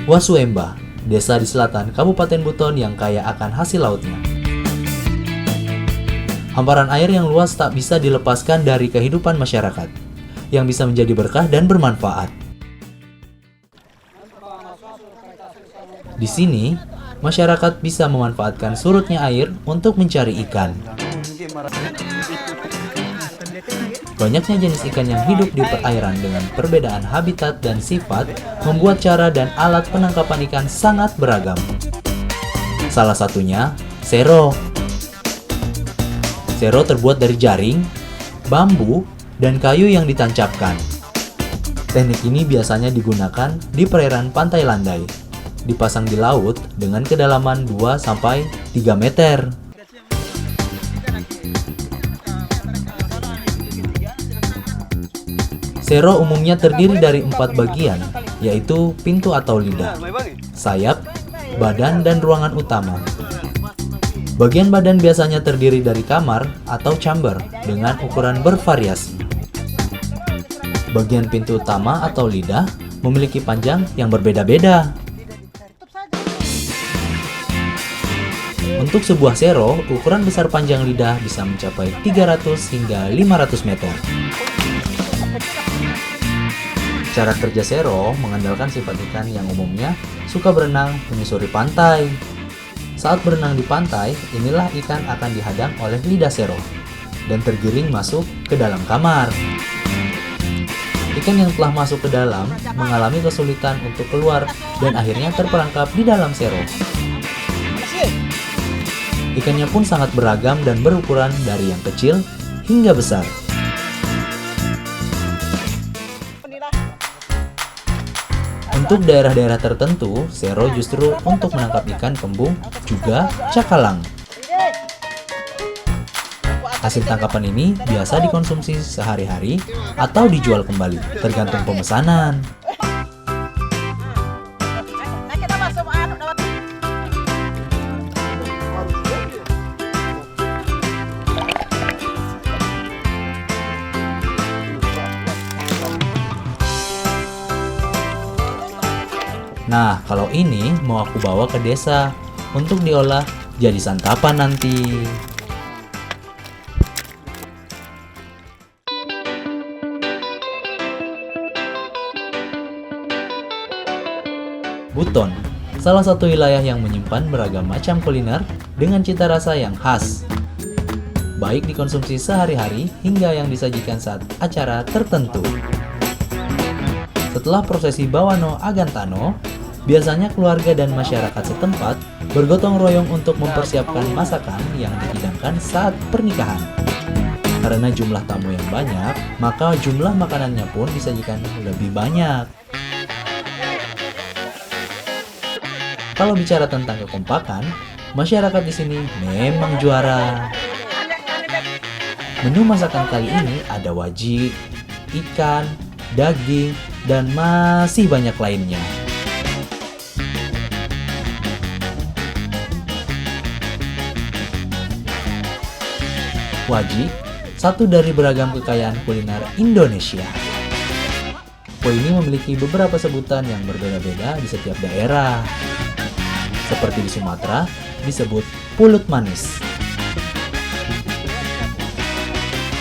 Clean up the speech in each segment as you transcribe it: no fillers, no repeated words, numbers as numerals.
Wasuemba, desa di selatan Kabupaten Buton yang kaya akan hasil lautnya. Hamparan air yang luas tak bisa dilepaskan dari kehidupan masyarakat, yang bisa menjadi berkah dan bermanfaat. Di sini, masyarakat bisa memanfaatkan surutnya air untuk mencari ikan. Banyaknya jenis ikan yang hidup di perairan dengan perbedaan habitat dan sifat membuat cara dan alat penangkapan ikan sangat beragam. Salah satunya, sero. Sero terbuat dari jaring, bambu, dan kayu yang ditancapkan. Teknik ini biasanya digunakan di perairan pantai landai, dipasang di laut dengan kedalaman 2-3 meter. Sero umumnya terdiri dari 4 bagian, yaitu pintu atau lidah, sayap, badan, dan ruangan utama. Bagian badan biasanya terdiri dari kamar atau chamber dengan ukuran bervariasi. Bagian pintu utama atau lidah memiliki panjang yang berbeda-beda. Untuk sebuah sero, ukuran besar panjang lidah bisa mencapai 300 hingga 500 meter. Cara kerja sero mengandalkan sifat ikan yang umumnya suka berenang menyusuri pantai. Saat berenang di pantai, inilah ikan akan dihadang oleh lidah sero dan tergiring masuk ke dalam kamar. Ikan yang telah masuk ke dalam mengalami kesulitan untuk keluar dan akhirnya terperangkap di dalam sero. Ikannya pun sangat beragam dan berukuran dari yang kecil hingga besar. Untuk daerah-daerah tertentu, sero justru untuk menangkap ikan kembung, juga cakalang. Hasil tangkapan ini biasa dikonsumsi sehari-hari atau dijual kembali, tergantung pemesanan. Nah, kalau ini mau aku bawa ke desa untuk diolah jadi santapan nanti. Buton, salah satu wilayah yang menyimpan beragam macam kuliner dengan cita rasa yang khas, baik dikonsumsi sehari-hari hingga yang disajikan saat acara tertentu. Setelah prosesi Bawano Agantano, biasanya keluarga dan masyarakat setempat bergotong royong untuk mempersiapkan masakan yang dihidangkan saat pernikahan. Karena jumlah tamu yang banyak, maka jumlah makanannya pun disajikan lebih banyak. Kalau bicara tentang kekompakan, masyarakat di sini memang juara. Menu masakan kali ini ada wajik, ikan, daging, dan masih banyak lainnya. Wajik, satu dari beragam kekayaan kuliner Indonesia. Kue ini memiliki beberapa sebutan yang berbeda-beda di setiap daerah. Seperti di Sumatera, disebut pulut manis.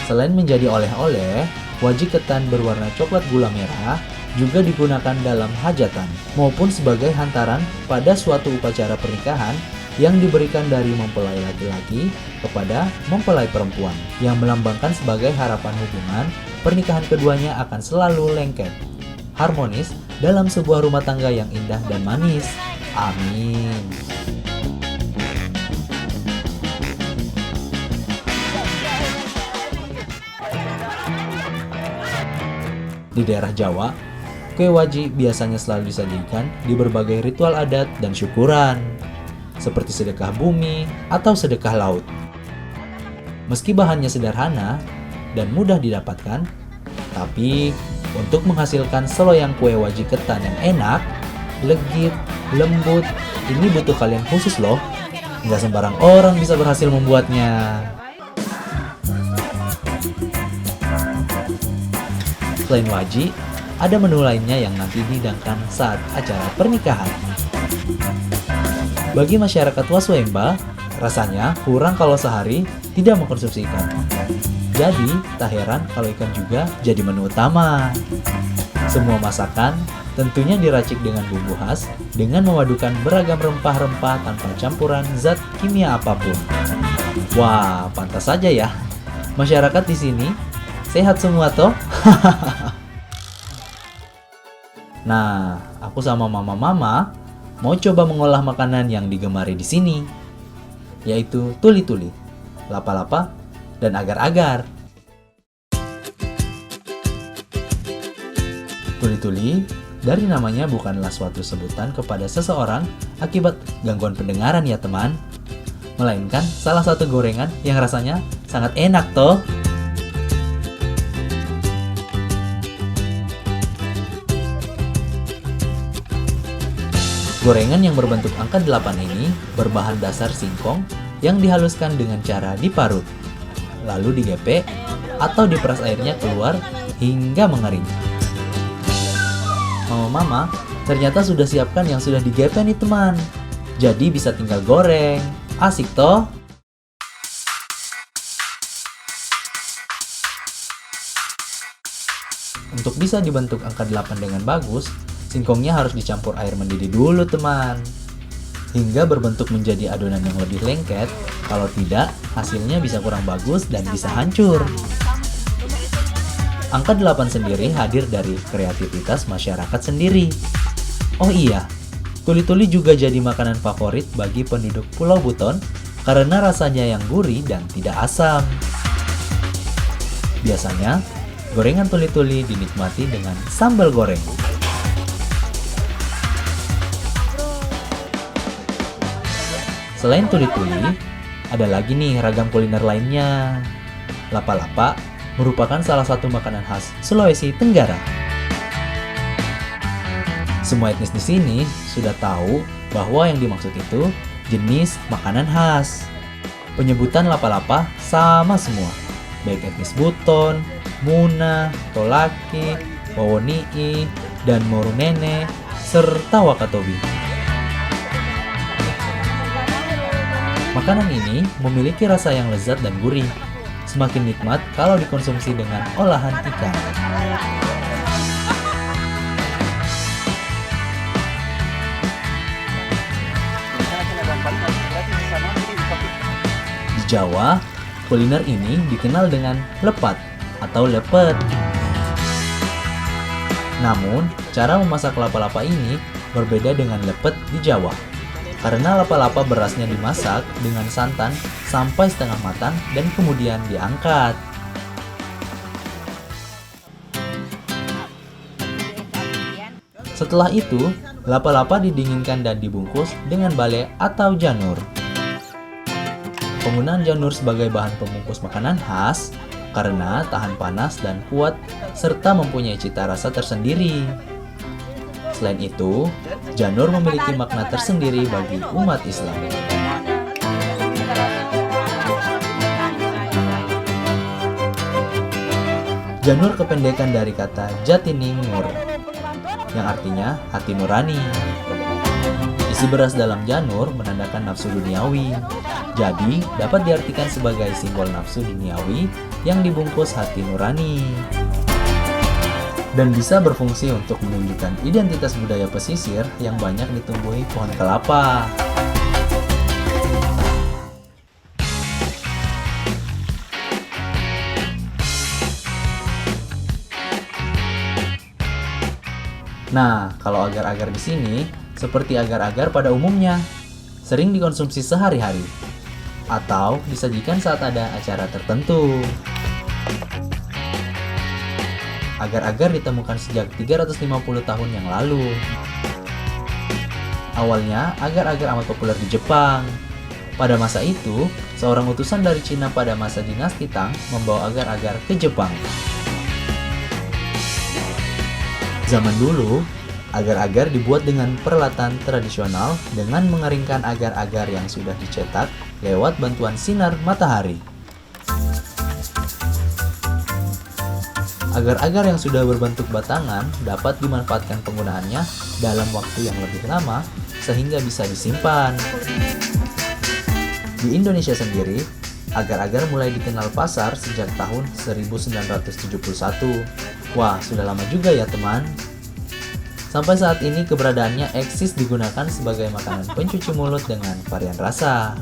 Selain menjadi oleh-oleh, wajik ketan berwarna coklat gula merah juga digunakan dalam hajatan maupun sebagai hantaran pada suatu upacara pernikahan yang diberikan dari mempelai laki-laki kepada mempelai perempuan, yang melambangkan sebagai harapan hubungan pernikahan keduanya akan selalu lengket, harmonis dalam sebuah rumah tangga yang indah dan manis. Amin. Di daerah Jawa, kue wajik biasanya selalu disajikan di berbagai ritual adat dan syukuran, seperti sedekah bumi atau sedekah laut. Meski bahannya sederhana dan mudah didapatkan, tapi untuk menghasilkan seloyang kue wajik ketan yang enak, legit, lembut, ini butuh kalian khusus loh. Nggak sembarang orang bisa berhasil membuatnya. Selain waji, ada menu lainnya yang nanti dihidangkan saat acara pernikahan. Bagi masyarakat Waswemba, rasanya kurang kalau sehari tidak mengkonsumsi ikan. Jadi, tak heran kalau ikan juga jadi menu utama. Semua masakan tentunya diracik dengan bumbu khas dengan memadukan beragam rempah-rempah tanpa campuran zat kimia apapun. Wah, pantas saja ya. Masyarakat di sini sehat semua toh? Nah, aku sama mama-mama mau coba mengolah makanan yang digemari di sini, yaitu tuli-tuli, lapa-lapa, dan agar-agar. Tuli-tuli dari namanya bukanlah suatu sebutan kepada seseorang akibat gangguan pendengaran ya teman, melainkan salah satu gorengan yang rasanya sangat enak toh. Gorengan yang berbentuk angka 8 ini berbahan dasar singkong yang dihaluskan dengan cara diparut, lalu digepek atau diperas airnya keluar hingga mengering. Mama, ternyata sudah siapkan yang sudah digepek nih teman. Jadi bisa tinggal goreng. Asik toh? Untuk bisa dibentuk angka 8 dengan bagus, singkongnya harus dicampur air mendidih dulu teman, hingga berbentuk menjadi adonan yang lebih lengket. Kalau tidak, hasilnya bisa kurang bagus dan bisa hancur. Angka 8 sendiri hadir dari kreativitas masyarakat sendiri. Oh iya, tuli-tuli juga jadi makanan favorit bagi penduduk Pulau Buton karena rasanya yang gurih dan tidak asam. Biasanya, gorengan tuli-tuli dinikmati dengan sambal goreng. Selain tuli-tuli, ada lagi nih ragam kuliner lainnya. Lapa-lapa merupakan salah satu makanan khas Sulawesi Tenggara. Semua etnis di sini sudah tahu bahwa yang dimaksud itu jenis makanan khas. Penyebutan lapa-lapa sama semua, baik etnis Buton, Muna, Tolaki, Wawonii, dan Morunene, serta Wakatobi. Makanan ini memiliki rasa yang lezat dan gurih, semakin nikmat kalau dikonsumsi dengan olahan ikan. Di Jawa, kuliner ini dikenal dengan lepat atau lepet. Namun, cara memasak lapa-lapa ini berbeda dengan lepet di Jawa. Karena lapa-lapa berasnya dimasak dengan santan sampai setengah matang dan kemudian diangkat. Setelah itu, lapa-lapa didinginkan dan dibungkus dengan bale atau janur. Penggunaan janur sebagai bahan pembungkus makanan khas karena tahan panas dan kuat serta mempunyai cita rasa tersendiri. Selain itu, janur memiliki makna tersendiri bagi umat Islam. Janur kependekan dari kata Jatiningur, yang artinya hati nurani. Isi beras dalam janur menandakan nafsu duniawi, jadi dapat diartikan sebagai simbol nafsu duniawi yang dibungkus hati nurani. Dan bisa berfungsi untuk menunjukkan identitas budaya pesisir yang banyak ditumbuhi pohon kelapa. Nah, kalau agar-agar di sini seperti agar-agar pada umumnya, sering dikonsumsi sehari-hari atau disajikan saat ada acara tertentu. Agar-agar ditemukan sejak 350 tahun yang lalu. Awalnya, agar-agar amat populer di Jepang. Pada masa itu, seorang utusan dari Cina pada masa dinasti Tang membawa agar-agar ke Jepang. Zaman dulu, agar-agar dibuat dengan peralatan tradisional dengan mengeringkan agar-agar yang sudah dicetak lewat bantuan sinar matahari. Agar-agar yang sudah berbentuk batangan dapat dimanfaatkan penggunaannya dalam waktu yang lebih lama sehingga bisa disimpan. Di Indonesia sendiri, agar-agar mulai dikenal pasar sejak tahun 1971. Wah, sudah lama juga ya teman. Sampai saat ini keberadaannya eksis digunakan sebagai makanan pencuci mulut dengan varian rasa.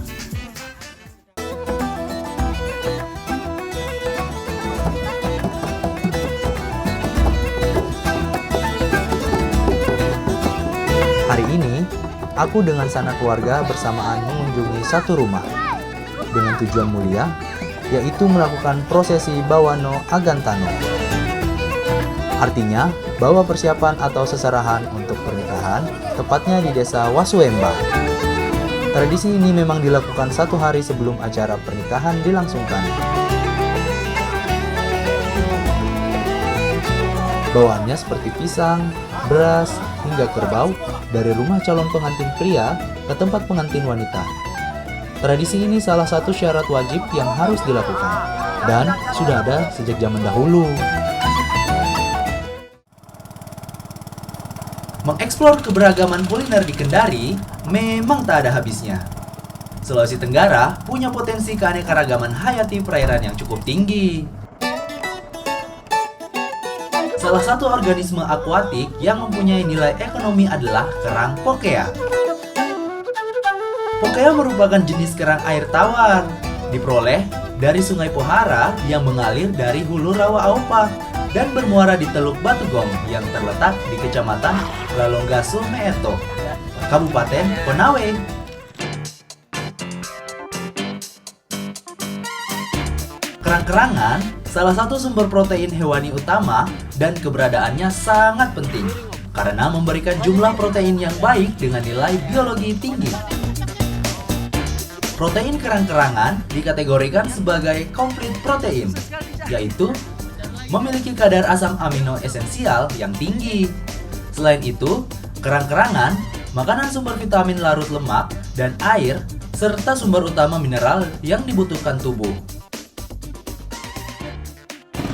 Hari ini, aku dengan sanak keluarga bersamaan mengunjungi satu rumah dengan tujuan mulia, yaitu melakukan prosesi Bawano Agantano. Artinya, bawa persiapan atau seserahan untuk pernikahan, tepatnya di desa Wasuemba. Tradisi ini memang dilakukan 1 hari sebelum acara pernikahan dilangsungkan. Bawaannya seperti pisang, beras, hingga kerbau dari rumah calon pengantin pria ke tempat pengantin wanita. Tradisi ini salah satu syarat wajib yang harus dilakukan dan sudah ada sejak zaman dahulu. Mengeksplor keberagaman kuliner di Kendari memang tak ada habisnya. Sulawesi Tenggara punya potensi keanekaragaman hayati perairan yang cukup tinggi. Salah satu organisme akuatik yang mempunyai nilai ekonomi adalah kerang pokea. Pokea merupakan jenis kerang air tawar, diperoleh dari Sungai Pohara yang mengalir dari hulu Rawa Aupa dan bermuara di Teluk Batugong yang terletak di Kecamatan Lalonggasu Meeto, Kabupaten Konawe. Kerang-kerangan salah satu sumber protein hewani utama dan keberadaannya sangat penting karena memberikan jumlah protein yang baik dengan nilai biologi tinggi. Protein kerang-kerangan dikategorikan sebagai komplit protein, yaitu memiliki kadar asam amino esensial yang tinggi. Selain itu, kerang-kerangan makanan sumber vitamin larut lemak dan air serta sumber utama mineral yang dibutuhkan tubuh.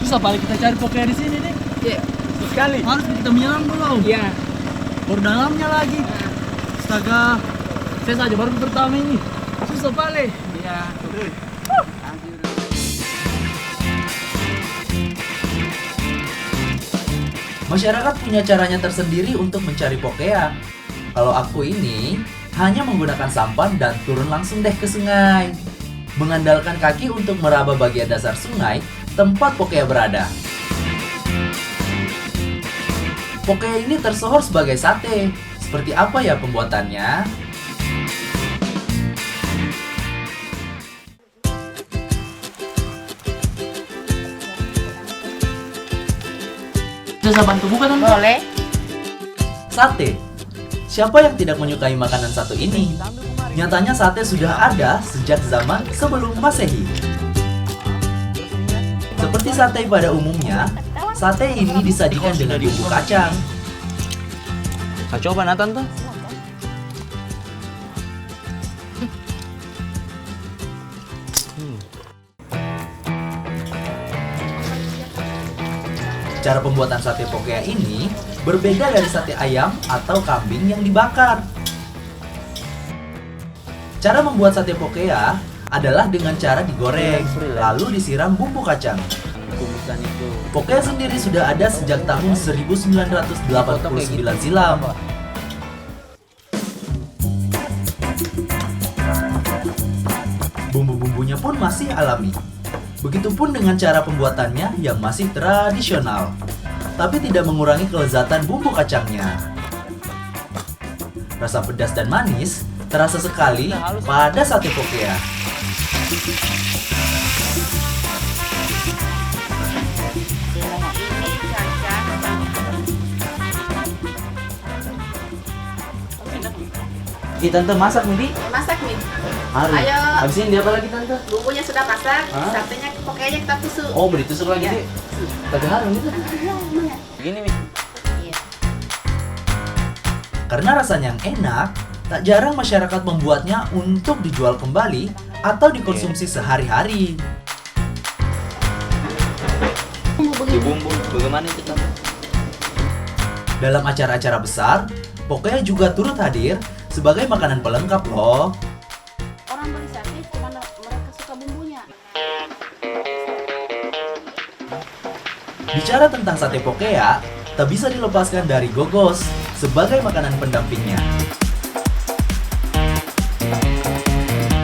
Susah paling kita cari pokoknya di sini nih. Iya, sekali. Harus kita menyelam dulu. Iya. Baru dalamnya lagi. Astaga, saya saja baru pertama ini. Susah paling. Iya. Masyarakat punya caranya tersendiri untuk mencari pokea. Kalau aku ini hanya menggunakan sampan dan turun langsung deh ke sungai. Mengandalkan kaki untuk meraba bagian dasar sungai tempat pokea berada. Pokea ini tersohor sebagai sate. Seperti apa ya pembuatannya? Bisa bantu buka Tante? Boleh. Sate. Siapa yang tidak menyukai makanan satu ini? Nyatanya sate sudah ada sejak zaman sebelum Masehi. Seperti sate pada umumnya, sate ini disajikan dengan bumbu kacang. Coba Nathan tuh. Cara pembuatan sate pokea ini berbeda dari sate ayam atau kambing yang dibakar. Cara membuat sate pokea adalah dengan cara digoreng, lalu disiram bumbu kacang. Pokea sendiri sudah ada sejak tahun 1989 silam. Bumbu-bumbunya pun masih alami. Begitupun dengan cara pembuatannya yang masih tradisional, tapi tidak mengurangi kelezatan bumbu kacangnya. Rasa pedas dan manis terasa sekali pada sate pokea. Tante masak nih, Di? Masak nih. Harus. Ayo. Habisin dia apa lagi Tante? Bumbunya sudah masak, Hah? satenya pokoknya kita tusuk. Oh, beri tusuk lagi, Iya. Di. Kagak harum gitu. Gini, Mi. Iya. Karena rasanya yang enak, tak jarang masyarakat membuatnya untuk dijual kembali atau dikonsumsi sehari-hari. Begitu bumbu. Bagaimana itu tante? Dalam acara-acara besar, Pokea juga turut hadir sebagai makanan pelengkap loh. Orang beli sate cuma mereka suka bumbunya. Bicara tentang sate Pokea, tak bisa dilepaskan dari gogos sebagai makanan pendampingnya.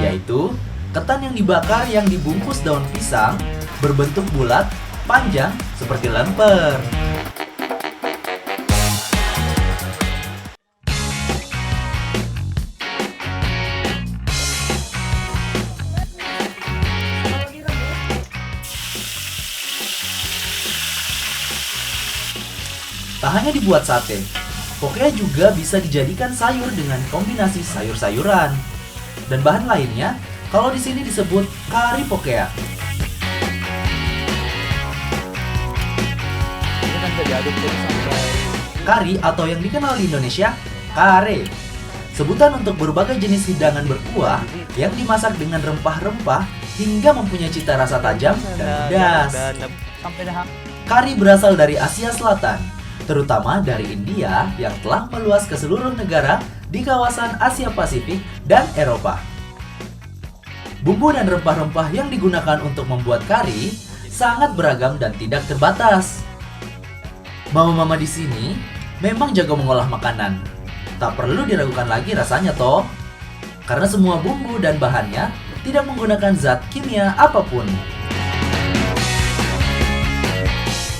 Yaitu ketan yang dibakar yang dibungkus daun pisang berbentuk bulat, panjang seperti lemper. Tak hanya dibuat sate, Pokea juga bisa dijadikan sayur dengan kombinasi sayur-sayuran. Dan bahan lainnya, kalau di sini disebut kari Pokea. Ini kan diaduk terus sampai Kari atau yang dikenal di Indonesia, kare. Sebutan untuk berbagai jenis hidangan berkuah yang dimasak dengan rempah-rempah hingga mempunyai cita rasa tajam dan pedas. sampai dah. Kari berasal dari Asia Selatan, terutama dari India yang telah meluas ke seluruh negara di kawasan Asia Pasifik dan Eropa. Bumbu dan rempah-rempah yang digunakan untuk membuat kari sangat beragam dan tidak terbatas. Mama-mama di sini memang jago mengolah makanan. Tak perlu diragukan lagi rasanya toh. Karena semua bumbu dan bahannya tidak menggunakan zat kimia apapun.